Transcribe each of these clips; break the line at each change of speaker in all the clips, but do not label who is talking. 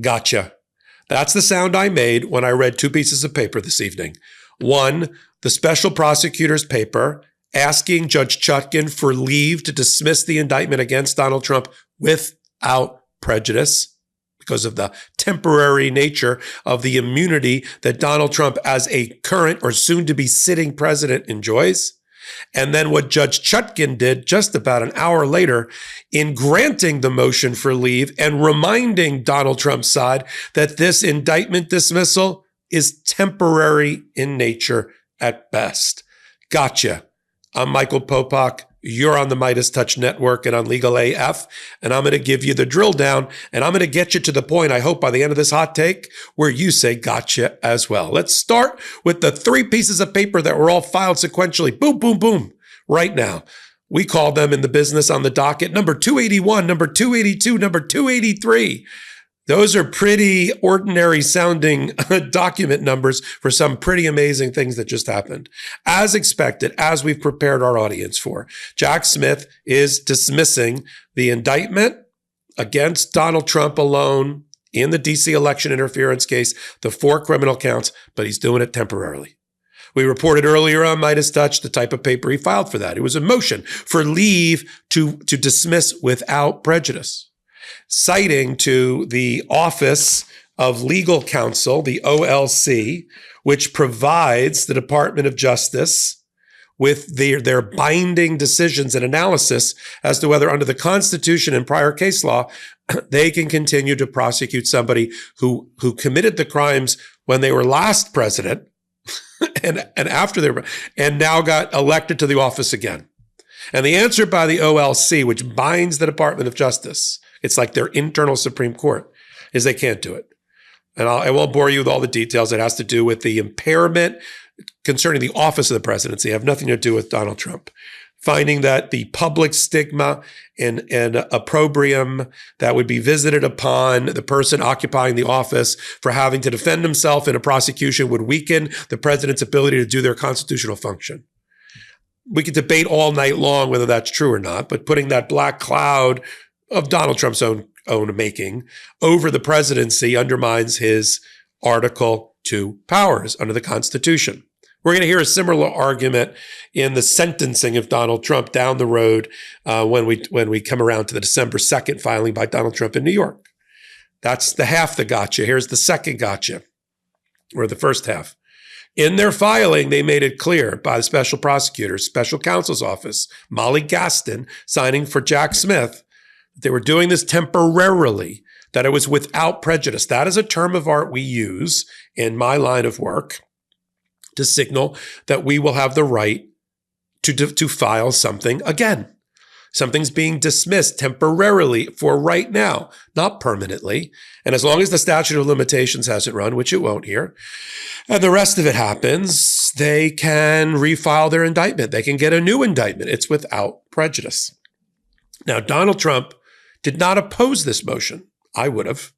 Gotcha. That's the sound I made when I read two pieces of paper this evening. One, the special prosecutor's paper asking Judge Chutkan for leave to dismiss the indictment against Donald Trump without prejudice because of the temporary nature of the immunity that Donald Trump as a current or soon-to-be sitting president enjoys. And then what Judge Chutkan did just about an hour later in granting the motion for leave and reminding Donald Trump's side that this indictment dismissal is temporary in nature at best. Gotcha. I'm Michael Popok. You're on the MeidasTouch Network and on Legal AF, and I'm going to give you the drill down, and I'm going to get you to the point, I hope, by the end of this hot take, where you say gotcha as well. Let's start with the three pieces of paper that were all filed sequentially. Boom, boom, boom, right now. We call them in the business on the docket number 281, number 282, number 283. Those are pretty ordinary sounding document numbers for some pretty amazing things that just happened. As expected, as we've prepared our audience for, Jack Smith is dismissing the indictment against Donald Trump alone in the DC election interference case, the 4 criminal counts, but he's doing it temporarily. We reported earlier on MeidasTouch the type of paper he filed for that. It was a motion for leave to dismiss without prejudice, citing to the Office of Legal Counsel, the OLC, which provides the Department of Justice with their binding decisions and analysis as to whether under the Constitution and prior case law, they can continue to prosecute somebody who committed the crimes when they were last president and after they were, and now got elected to the office again. And the answer by the OLC, which binds the Department of Justice, it's like their internal Supreme Court, is they can't do it. And I won't bore you with all the details. It has to do with the impairment concerning the office of the presidency. Have nothing to do with Donald Trump. Finding that the public stigma and opprobrium that would be visited upon the person occupying the office for having to defend himself in a prosecution would weaken the president's ability to do their constitutional function. We could debate all night long whether that's true or not, but putting that black cloud of Donald Trump's own making over the presidency undermines his Article 2 powers under the Constitution. We're going to hear a similar argument in the sentencing of Donald Trump down the road when we come around to the December 2nd filing by Donald Trump in New York. That's the half the gotcha. Here's the second gotcha, or the first half. In their filing, they made it clear by the special prosecutor, special counsel's office, Molly Gaston, signing for Jack Smith, they were doing this temporarily, that it was without prejudice. That is a term of art we use in my line of work to signal that we will have the right to file something again. Something's being dismissed temporarily for right now, not permanently. And as long as the statute of limitations hasn't run, which it won't here, and the rest of it happens, they can refile their indictment. They can get a new indictment. It's without prejudice. Now, Donald Trump did not oppose this motion. I would have.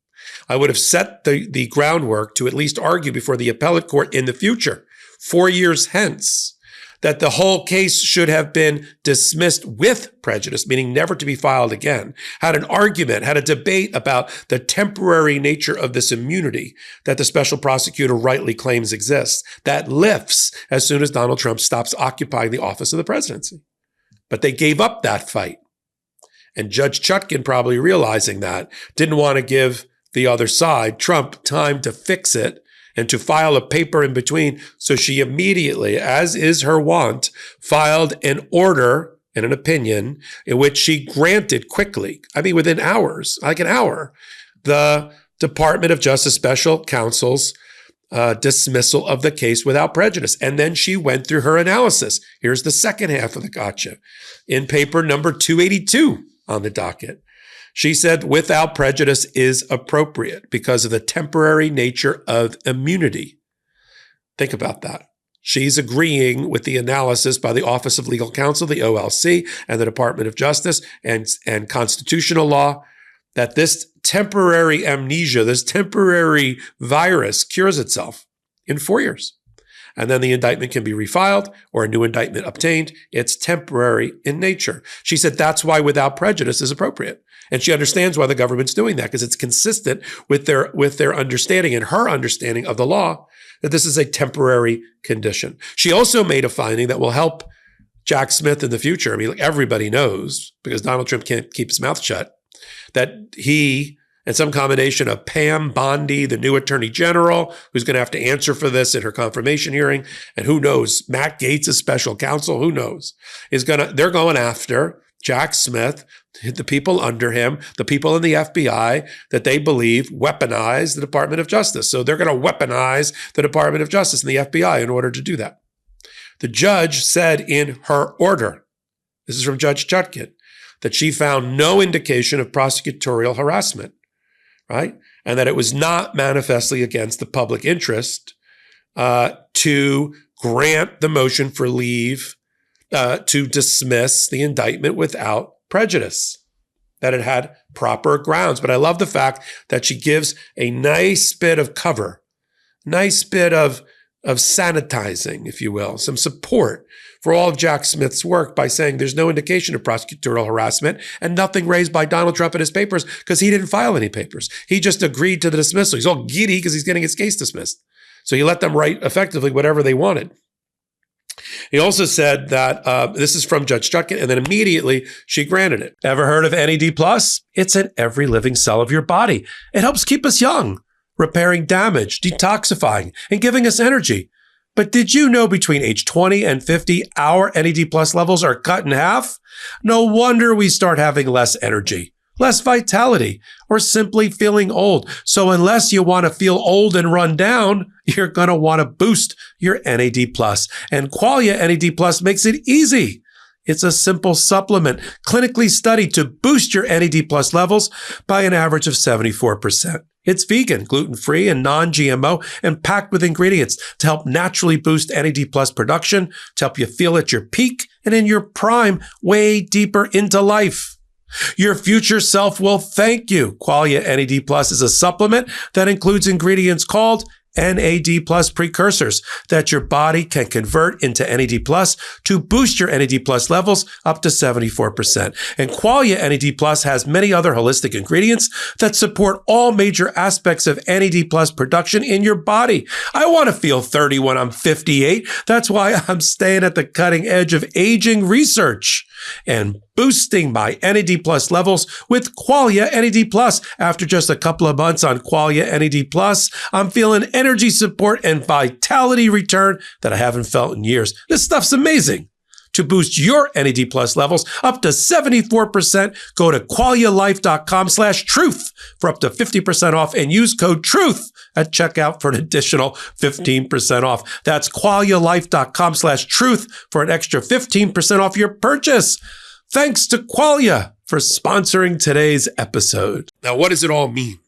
I would have set the groundwork to at least argue before the appellate court in the future, 4 years hence, that the whole case should have been dismissed with prejudice, meaning never to be filed again, had an argument, had a debate about the temporary nature of this immunity that the special prosecutor rightly claims exists, that lifts as soon as Donald Trump stops occupying the office of the presidency. But they gave up that fight. And Judge Chutkan, probably realizing that, didn't want to give the other side, Trump, time to fix it and to file a paper in between. So she immediately, as is her wont, filed an order and an opinion in which she granted quickly, I mean within hours, like an hour, the Department of Justice Special Counsel's dismissal of the case without prejudice. And then she went through her analysis. Here's the second half of the gotcha. In paper number 282 on the docket, she said without prejudice is appropriate because of the temporary nature of immunity. Think about that. She's agreeing with the analysis by the Office of Legal Counsel, the OLC, and the Department of Justice and constitutional law that this temporary amnesia, this temporary virus cures itself in 4 years. and then the indictment can be refiled or a new indictment obtained. It's temporary in nature. She said that's why without prejudice is appropriate. And she understands why the government's doing that, because it's consistent with their understanding and her understanding of the law that this is a temporary condition. She also made a finding that will help Jack Smith in the future. I mean, like everybody knows, because Donald Trump can't keep his mouth shut, that he and some combination of Pam Bondi, the new attorney general, who's going to have to answer for this in her confirmation hearing, and who knows, Matt Gaetz' special counsel, who knows, they're going after Jack Smith, the people under him, the people in the FBI that they believe weaponize the Department of Justice. So they're going to weaponize the Department of Justice and the FBI in order to do that. The judge said in her order, this is from Judge Chutkan, that she found no indication of prosecutorial harassment, right? And that it was not manifestly against the public interest to grant the motion for leave to dismiss the indictment without prejudice, that it had proper grounds. But I love the fact that she gives a nice bit of cover, nice bit of sanitizing, if you will, some support for all of Jack Smith's work by saying there's no indication of prosecutorial harassment and nothing raised by Donald Trump in his papers because he didn't file any papers. He just agreed to the dismissal. He's all giddy because he's getting his case dismissed. So he let them write effectively whatever they wanted. He also said that this is from Judge Chutkan, and then immediately she granted it. Ever heard of NAD+? It's in every living cell of your body. It helps keep us young, repairing damage, detoxifying, and giving us energy. But did you know between age 20 and 50, our NAD+ levels are cut in half? No wonder we start having less energy, less vitality, or simply feeling old. So unless you want to feel old and run down, you're going to want to boost your NAD+. And Qualia NAD+ makes it easy. It's a simple supplement, clinically studied to boost your NAD+ levels by an average of 74%. It's vegan, gluten-free, and non-GMO, and packed with ingredients to help naturally boost NAD+ production, to help you feel at your peak and in your prime way deeper into life. Your future self will thank you. Qualia NAD+ is a supplement that includes ingredients called NAD+ precursors that your body can convert into NAD+ to boost your NAD+ levels up to 74%. And Qualia NAD+ has many other holistic ingredients that support all major aspects of NAD+ production in your body. I want to feel 30 when I'm 58. That's why I'm staying at the cutting edge of aging research and boosting my NAD+ levels with Qualia NAD+. After just a couple of months on Qualia NAD+, I'm feeling energy support and vitality return that I haven't felt in years. This stuff's amazing. To boost your NAD+ levels up to 74%, go to qualialife.com/truth for up to 50% off and use code TRUTH at checkout for an additional 15% off. That's qualialife.com/truth for an extra 15% off your purchase. Thanks to Qualia for sponsoring today's episode. Now, what does it all mean,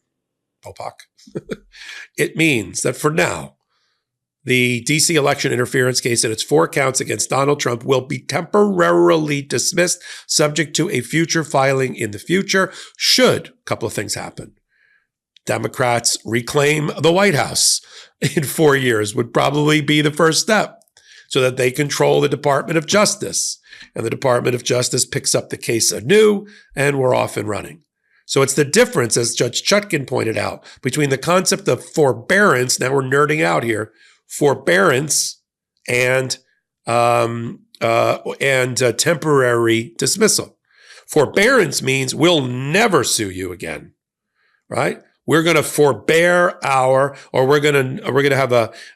Popok? It means that for now, the DC election interference case and its 4 counts against Donald Trump will be temporarily dismissed, subject to a future filing in the future, should a couple of things happen. Democrats reclaim the White House in 4 years would probably be the first step, so that they control the Department of Justice. And the Department of Justice picks up the case anew, and we're off and running. So it's the difference, as Judge Chutkan pointed out, between the concept of forbearance, now we're nerding out here, forbearance and temporary dismissal. Forbearance means we'll never sue you again, right? We're going to forbear we're going to have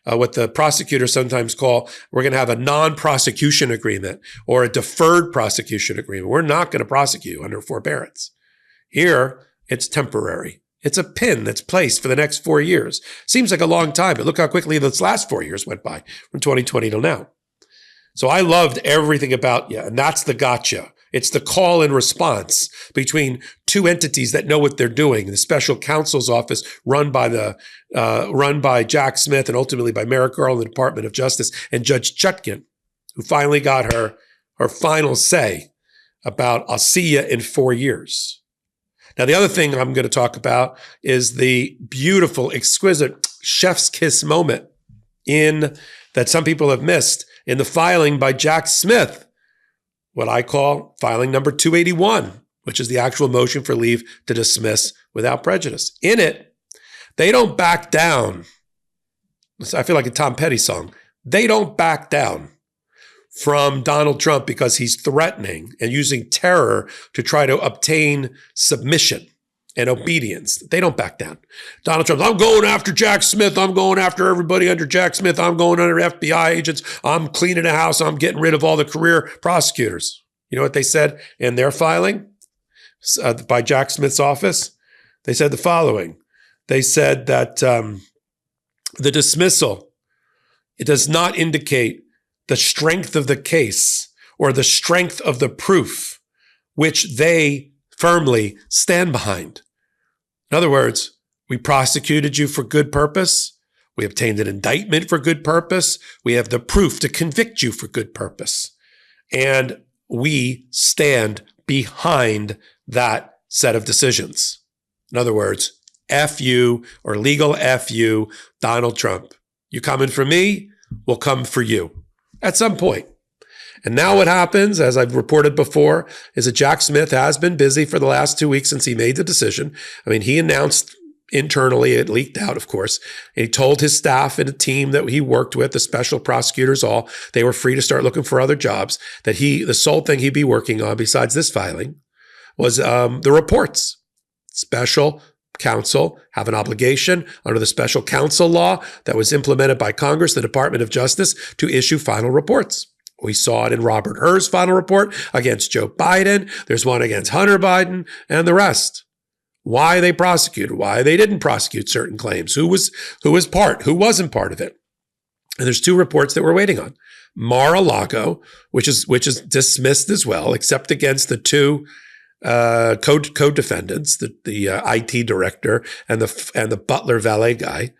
what the prosecutors sometimes call, we're going to have a non-prosecution agreement or a deferred prosecution agreement. We're not going to prosecute under forbearance. Here, it's temporary. It's a pin that's placed for the next 4 years. Seems like a long time, but look how quickly this last 4 years went by from 2020 till now. So I loved everything about you, and that's the gotcha. It's the call and response between two entities that know what they're doing. The special counsel's office run by Jack Smith and ultimately by Merrick Garland in the Department of Justice, and Judge Chutkan, who finally got her final say about I'll see you in 4 years. Now, the other thing I'm going to talk about is the beautiful, exquisite chef's kiss moment in that some people have missed in the filing by Jack Smith, what I call filing number 281, which is the actual motion for leave to dismiss without prejudice. In it, they don't back down. I feel like a Tom Petty song. They don't back down from Donald Trump because he's threatening and using terror to try to obtain submission and obedience. They don't back down. Donald Trump, I'm going after Jack Smith. I'm going after everybody under Jack Smith. I'm going under FBI agents. I'm cleaning the house. I'm getting rid of all the career prosecutors. You know what they said in their filing by Jack Smith's office? They said the following. They said that the dismissal, it does not indicate the strength of the case or the strength of the proof, which they firmly stand behind. In other words, we prosecuted you for good purpose. We obtained an indictment for good purpose. We have the proof to convict you for good purpose. And we stand behind that set of decisions. In other words, F you or legal F you, Donald Trump. You coming for me, we'll come for you at some point. And now what happens, as I've reported before, is that Jack Smith has been busy for the last 2 weeks since he made the decision. I mean, he announced internally, it leaked out, of course, and he told his staff and a team that he worked with, the special prosecutors all, they were free to start looking for other jobs, that the sole thing he'd be working on besides this filing was the reports. Special counsel have an obligation under the special counsel law that was implemented by Congress, the Department of Justice, to issue final reports. We saw it in Robert Hur's final report against Joe Biden. There's one against Hunter Biden and the rest. Why they prosecuted, why they didn't prosecute certain claims, who wasn't part of it. And there's 2 reports that we're waiting on. Mar-a-Lago, which is dismissed as well, except against the 2 co-defendants, the IT director and the butler valet guy.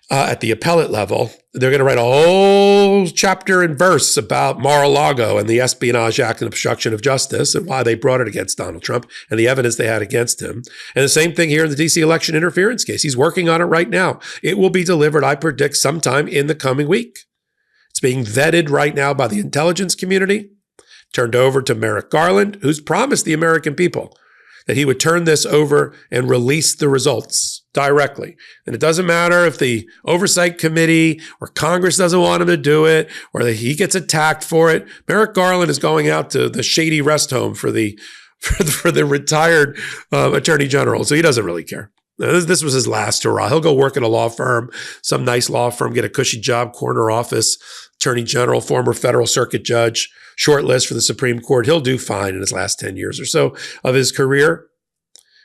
At the appellate level, they're going to write a whole chapter and verse about Mar-a-Lago and the Espionage Act and obstruction of justice and why they brought it against Donald Trump and the evidence they had against him. And the same thing here in the D.C. election interference case. He's working on it right now. It will be delivered, I predict, sometime in the coming week. It's being vetted right now by the intelligence community, turned over to Merrick Garland, who's promised the American people that he would turn this over and release the results directly. And it doesn't matter if the oversight committee or Congress doesn't want him to do it or that he gets attacked for it. Merrick Garland is going out to the shady rest home for the retired attorney general. So he doesn't really care. This was his last hurrah. He'll go work at a law firm, some nice law firm, get a cushy job, corner office, attorney general, former federal circuit judge, short list for the Supreme Court. He'll do fine in his last 10 years or so of his career.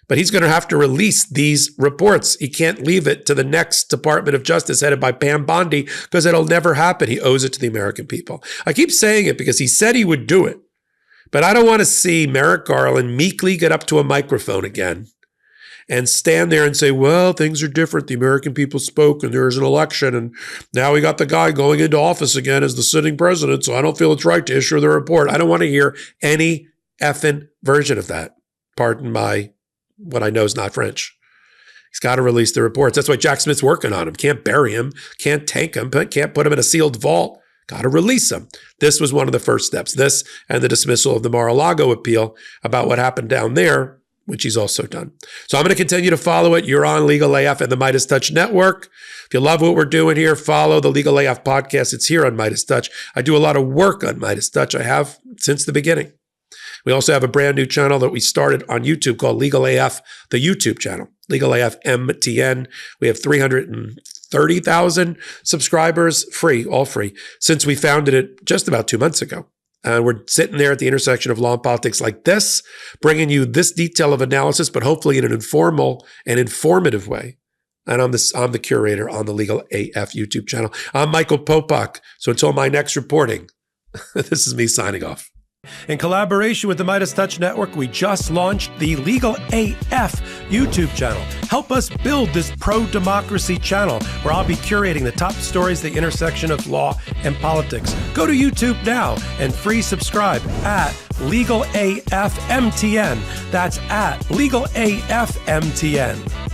But he's going to have to release these reports. He can't leave it to the next Department of Justice headed by Pam Bondi because it'll never happen. He owes it to the American people. I keep saying it because he said he would do it. But I don't want to see Merrick Garland meekly get up to a microphone again and stand there and say, well, things are different. The American people spoke and there's an election and now we got the guy going into office again as the sitting president, so I don't feel it's right to issue the report. I don't want to hear any effing version of that. Pardon my, what I know is not French. He's got to release the reports. That's why Jack Smith's working on him. Can't bury him, can't tank him, can't put him in a sealed vault. Got to release him. This was one of the first steps. This and the dismissal of the Mar-a-Lago appeal about what happened down there, which he's also done. So I'm going to continue to follow it. You're on Legal AF and the MeidasTouch Network. If you love what we're doing here, follow the Legal AF podcast. It's here on MeidasTouch. I do a lot of work on MeidasTouch. I have since the beginning. We also have a brand new channel that we started on YouTube called Legal AF, the YouTube channel, Legal AF MTN. We have 330,000 subscribers, free, all free, since we founded it just about 2 months ago. We're sitting there at the intersection of law and politics like this, bringing you this detail of analysis, but hopefully in an informal and informative way. And I'm the curator on the Legal AF YouTube channel. I'm Michael Popok. So until my next reporting, this is me signing off. In collaboration with the MeidasTouch Network, we just launched the Legal AF YouTube channel. Help us build this pro-democracy channel where I'll be curating the top stories, the intersection of law and politics. Go to YouTube now and free subscribe at Legal AF MTN. That's at Legal AF MTN.